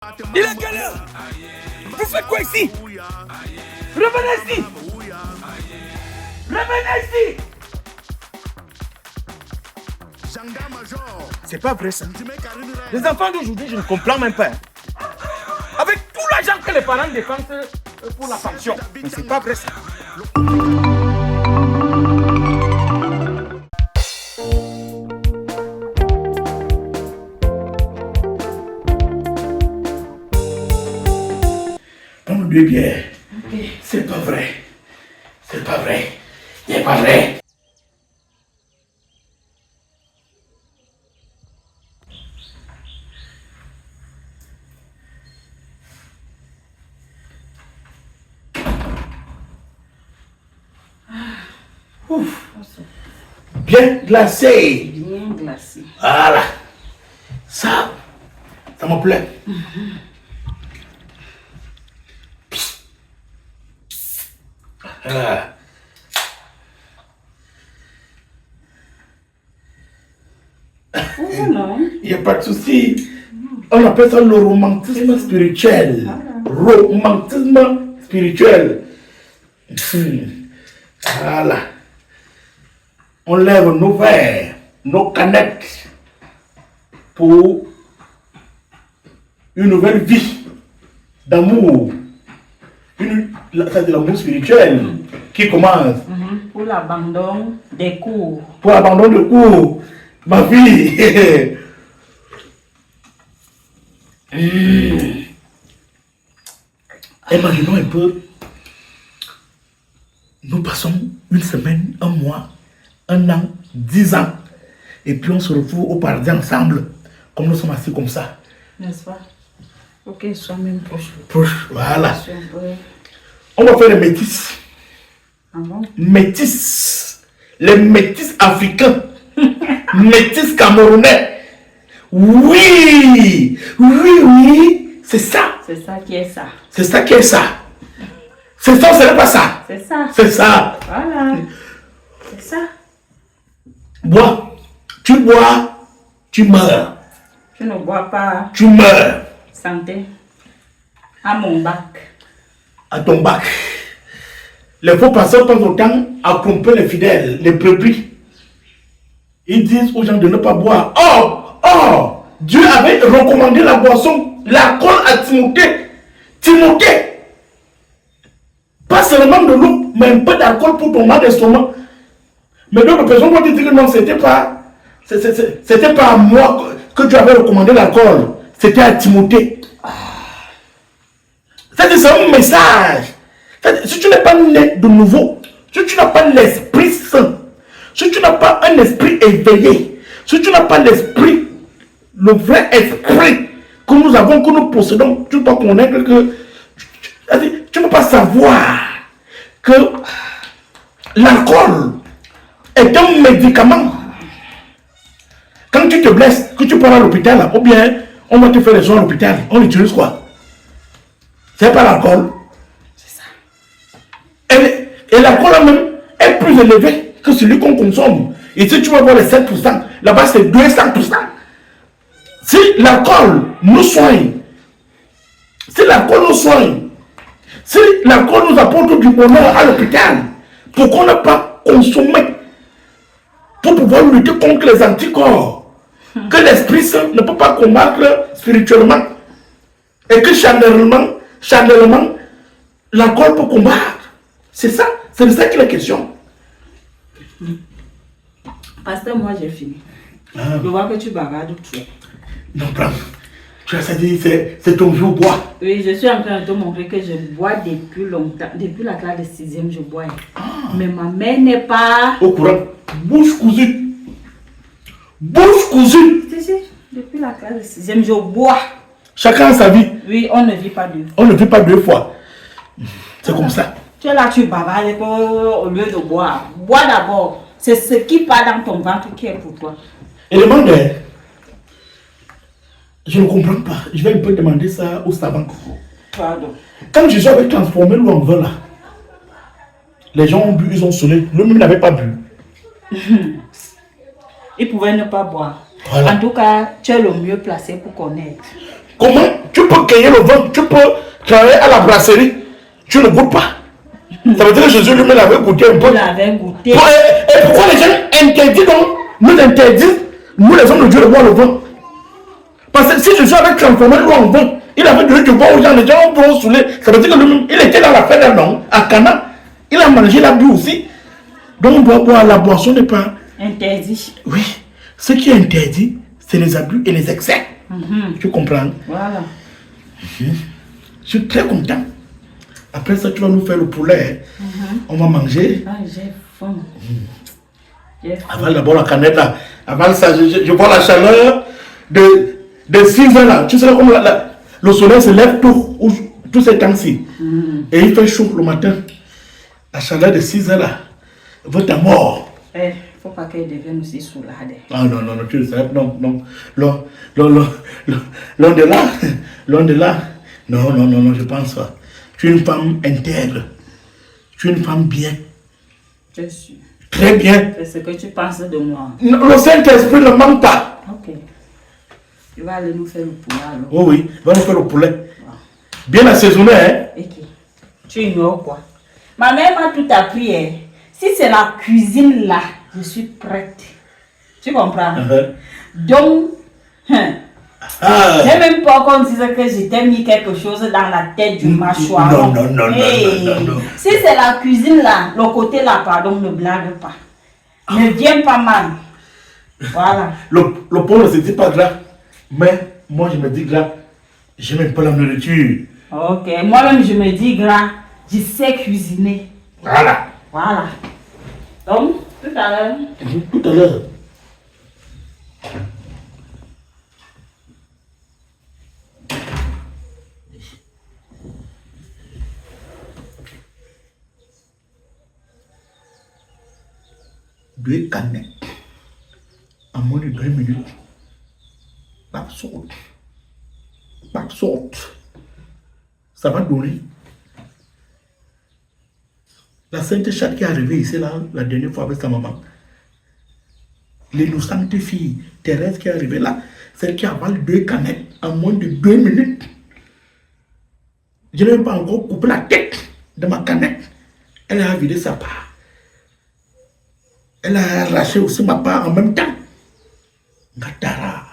Il est quelle heure? Vous faites quoi ici? Revenez ici! Revenez ici! C'est pas vrai ça. Les enfants d'aujourd'hui, je ne comprends même pas. Avec tout l'argent que les parents dépensent pour la pension. Mais c'est pas vrai ça. Prends deux bières. Okay. C'est pas vrai. C'est pas vrai. C'est pas vrai. Ouf. Bien glacé. Bien glacé. Voilà. Ça me plaît. Ah. Il n'y a pas de souci. On appelle ça le romantisme spirituel. Romantisme spirituel. Voilà. On lève nos verres, nos canettes pour une nouvelle vie d'amour. C'est de l'amour spirituel qui commence. Pour l'abandon des cours. Pour l'abandon des cours, ma fille. Imaginons un peu. Nous passons une semaine, un mois, un an, 10 ans. Et puis on se retrouve au paradis ensemble. Comme nous sommes assis comme ça. N'est-ce pas? Ok, sois même proche. Proche, voilà. On va faire les métis. Ah bon? Métis. Les métis africains. Métis camerounais. Oui. Oui. C'est ça. C'est ça qui est ça. C'est ça qui est ça. C'est ça, ce n'est pas ça. C'est ça. C'est ça. Voilà. C'est ça. Bois. Tu bois, tu meurs. Je ne bois pas. Tu meurs. Santé. À mon bac. À ton bac. Les faux pasteurs passent autant à tromper les fidèles, les brebis. Ils disent aux gens de ne pas boire. Oh, Dieu avait recommandé la boisson, l'alcool à Timothée. Timothée. Pas seulement de l'eau, mais un peu d'alcool pour ton mal d'estomac. Mais d'autres personnes vont te dire que non, c'était pas à moi que tu avais recommandé l'alcool. C'était à Timothée. C'est un message. Si tu n'es pas né de nouveau, si tu n'as pas l'Esprit Saint, si tu n'as pas un esprit éveillé, si tu n'as pas l'esprit, le vrai esprit que nous avons, que nous possédons, tu ne peux pas connaître que... Tu ne peux pas savoir que l'alcool est un médicament. Quand tu te blesses, que tu pars à l'hôpital, ou bien on va te faire les soins à l'hôpital, on utilise quoi? C'est pas l'alcool. C'est ça. Et l'alcool même est plus élevé que celui qu'on consomme. Et si tu vas voir les 7%, là-bas c'est 200%. Si l'alcool nous soigne, si l'alcool nous apporte du bonheur à l'hôpital, pourquoi ne pas consommer pour pouvoir lutter contre les anticorps que l'Esprit Saint ne peut pas combattre spirituellement et que charnellement, l'alcool peut combattre. C'est ça, c'est de ça qu'il est question. Pasteur, moi j'ai fini. Je vois que tu bagardes trop. Non, prends. Tu as dit, c'est ton vieux bois. Oui, je suis en train de te montrer que je bois depuis longtemps. Depuis la classe de 6e, je bois. Mais ma mère n'est pas... Au courant. Bouche cousue. Bouche cousue. Si, depuis la classe de 6e, je bois. Chacun a sa vie. Oui, on ne vit pas deux fois. On ne vit pas deux fois. C'est comme ça. Tu es là, tu bavardes au lieu de boire. Bois d'abord. C'est ce qui part dans ton ventre qui est pour toi. Et demande d'air. Je ne comprends pas. Je vais un peu demander ça au savant. Pardon. Quand Jésus avait transformé l'eau en vin là, les gens ont bu, ils ont sonné. Lui-même n'avait pas bu. Il pouvait ne pas boire. Voilà. En tout cas, tu es le mieux placé pour connaître. Comment tu peux cueillir le vin, tu peux travailler à la brasserie, tu ne goûtes pas. Ça veut dire que Jésus lui-même l'avait goûté un peu. Il avait goûté. Et pourquoi les gens interdisent donc, nous interdisent, nous les hommes de Dieu de boire le vin? Parce que si Jésus avait transformé l'eau en vin, il avait donné du vin aux gens, les gens vont saouler. Ça veut dire que lui-même, il était dans la fête non, à Cana. Il a mangé, il a bu aussi. Donc on doit boire, la boisson n'est pas interdit. Oui. Ce qui est interdit, c'est les abus et les excès. Tu comprends? Voilà. Je suis très content. Après ça, tu vas nous faire le poulet. On va manger. Ah, j'ai faim. Avale d'abord la canette là. Avale ça, je vois la chaleur de 6 heures là. Tu sais comme le soleil se lève tous ces temps-ci. Et il fait chaud le matin. La chaleur de 6 heures là. Veut ta mort. Eh, faut pas qu'elle devienne aussi soulagée. Ah non, tu le sais. Non. Loin de là. Non, je pense pas. Tu es une femme intègre. Tu es une femme bien. Je suis. Très bien. C'est ce que tu penses de moi. Le Saint-Esprit ne manque pas. Ok. Tu vas aller nous faire le poulet alors. Oh oui, va nous faire le poulet. Wow. Bien assaisonné, hein? Ok. Tu ignores quoi? Ma mère m'a tout appris, hein. Si c'est la cuisine là, je suis prête. Tu comprends? Donc, j'ai même pas qu'on dise que je t'ai mis quelque chose dans la tête du mâchoire. Non. Si c'est la cuisine là, le côté là, pardon, ne blague pas. Ne viens pas mal. Voilà. Le pauvre ne se dit pas gras. Mais moi je me dis gras. Je n'aime pas la nourriture. Ok, moi-même je me dis gras. Je sais cuisiner. Voilà. Donc, tout à l'heure. Tout à l'heure. Deux canettes. En moins de 2 minutes. Pas sorte. Ça va donner. La Sainte Chatte qui est arrivée ici là, la dernière fois avec sa maman. L'innocente fille, Thérèse qui est arrivée là, celle qui avale 2 canettes en moins de 2 minutes. Je n'ai même pas encore coupé la tête de ma canette. Elle a vidé sa part. Elle a arraché aussi ma part en même temps. Gatara.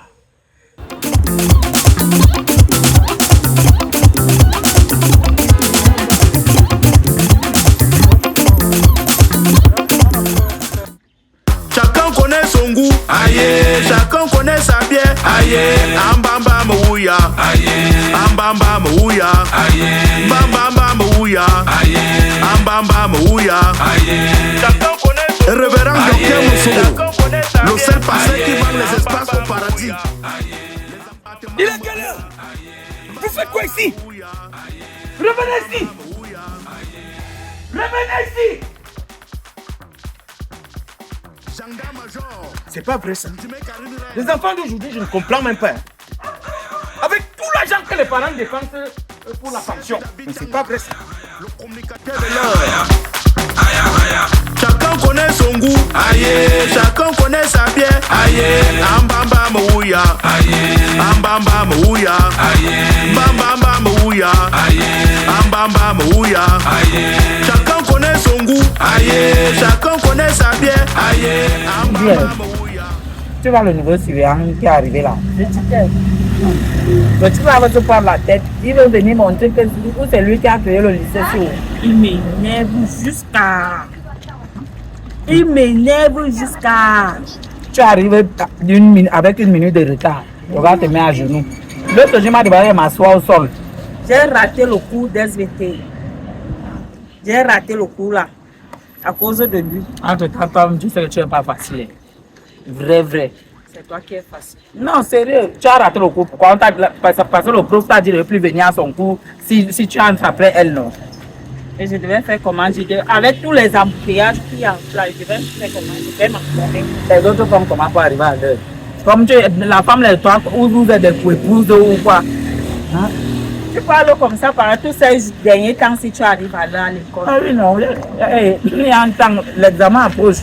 Chacun connaît son goût, aïe. Chacun connaît sa bière, aïe. Ambamba mouya, aïe. Ambamba mouya, aïe. Bamba mouya, aïe. Ambamba mouya, aïe. Chacun connaît son goût. Révérend Docteur Moussou, le seul pasteur qui vend les espaces au paradis. Il est quelle heure? Vous faites quoi ici? Revenez ici! Revenez ici! C'est pas vrai ça. Les enfants d'aujourd'hui, je ne comprends même pas. Avec tout l'argent que les parents dépensent pour la pension. Mais c'est pas vrai ça. Le communicateur de l'heure. Chacun connaît son goût, aïe. Chacun connaît sa bière, aïe. Ambamba mouya, aïe. Ambamba mouya, aïe. Bamba mouya, aïe. Ambamba mouya, aïe. Chacun connaît son goût, aïe. Chacun connaît sa bière, aïe. Ambamba mouya. Tu vois le nouveau surveillant qui est arrivé là. Donc tu vas te prendre la tête. Il veut venir montrer que c'est lui qui a créé le lycée. Il m'énerve jusqu'à... Il m'énerve jusqu'à... Tu arrives avec 1 minute de retard. On va te mettre à genoux. L'autre jour, m'a demandé de m'asseoir au sol. J'ai raté le cours d'SVT. J'ai raté le cours là. À cause de lui. Entre temps, tu sais que tu n'es pas facile. Vrai. C'est toi qui es facile. Non, sérieux. Tu as raté le cours. Pourquoi parce que le prof t'a dit de ne plus venir à son cours si tu entres après elle, non? Et je devais faire comment? Avec tous les embouteillages qu'il y a là, je devais faire comment? Je devais m'entraîner. Les autres femmes, comment pour arriver à l'heure? Comme la femme, toi, ou vous êtes des épouses ou quoi? Hein? Tu parles comme ça pendant tous ces derniers temps si tu arrives à l'heure à l'école. Ah oui, non. Il y a un temps, l'examen approche.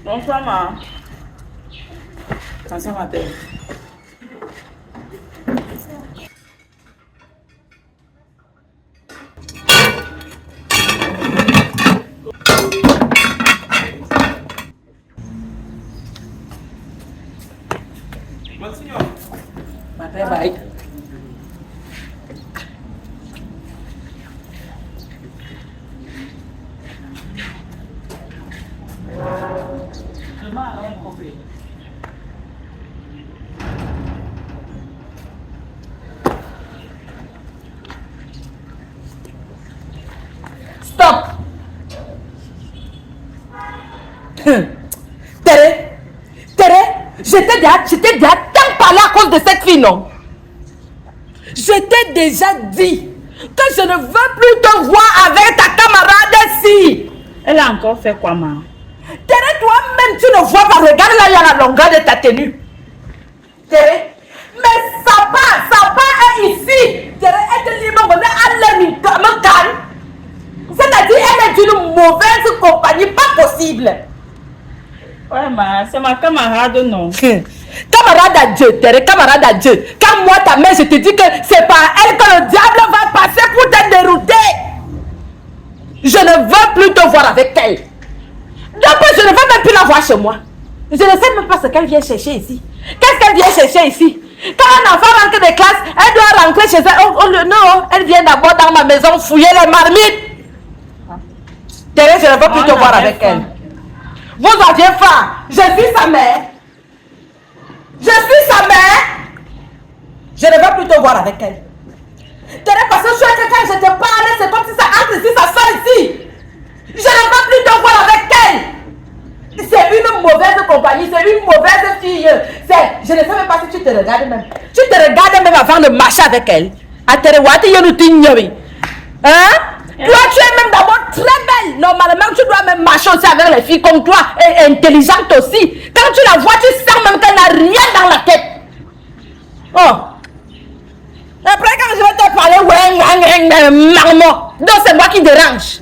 Bonsoir, ma. Attention, ma belle. Ma belle, bye. Stop. Tere, je t'ai déjà tant parlé à cause de cette fille, non? Je t'ai déjà dit que je ne veux plus te voir avec ta camarade-ci. Elle a encore fait quoi, ma? Tere, toi-même, tu ne vois pas. Regarde là, il y a la longueur de ta tenue. Tere, mais ça va ici. Tere, elle te dit, mais elle me calme. C'est-à-dire, elle est d'une mauvaise compagnie, pas possible. Ouais, ma, c'est ma camarade, non? Camarade à Dieu, Tere, camarade à Dieu. Quand moi, ta mère, je te dis que c'est par elle que le diable va passer pour te dérouter. Je ne veux plus te voir avec elle. D'abord, je ne veux même plus la voir chez moi. Je ne sais même pas ce qu'elle vient chercher ici. Qu'est-ce qu'elle vient chercher ici? Quand un enfant rentre de classe, elle doit rentrer chez elle. Non, elle vient d'abord dans ma maison fouiller les marmites. Tere, je ne veux plus te voir avec elle. Vous aviez faim. Je suis sa mère. Je suis sa mère. Je ne veux plus te voir avec elle. Tere, parce que je suis quelqu'un, je te parle, c'est comme si ça entre ici, ça sort ici. Je ne veux plus te voir avec elle. C'est une mauvaise compagnie, c'est une mauvaise fille. Je ne sais même pas si tu te regardes même. Tu te regardes même avant de marcher avec elle. Hein? Toi, tu es même d'abord très belle. Normalement, tu dois même marcher aussi avec les filles comme toi et intelligente aussi. Quand tu la vois, tu sens même qu'elle n'a rien dans la tête. Oh. Après, quand je vais te parler, marmot. Donc, c'est moi qui dérange.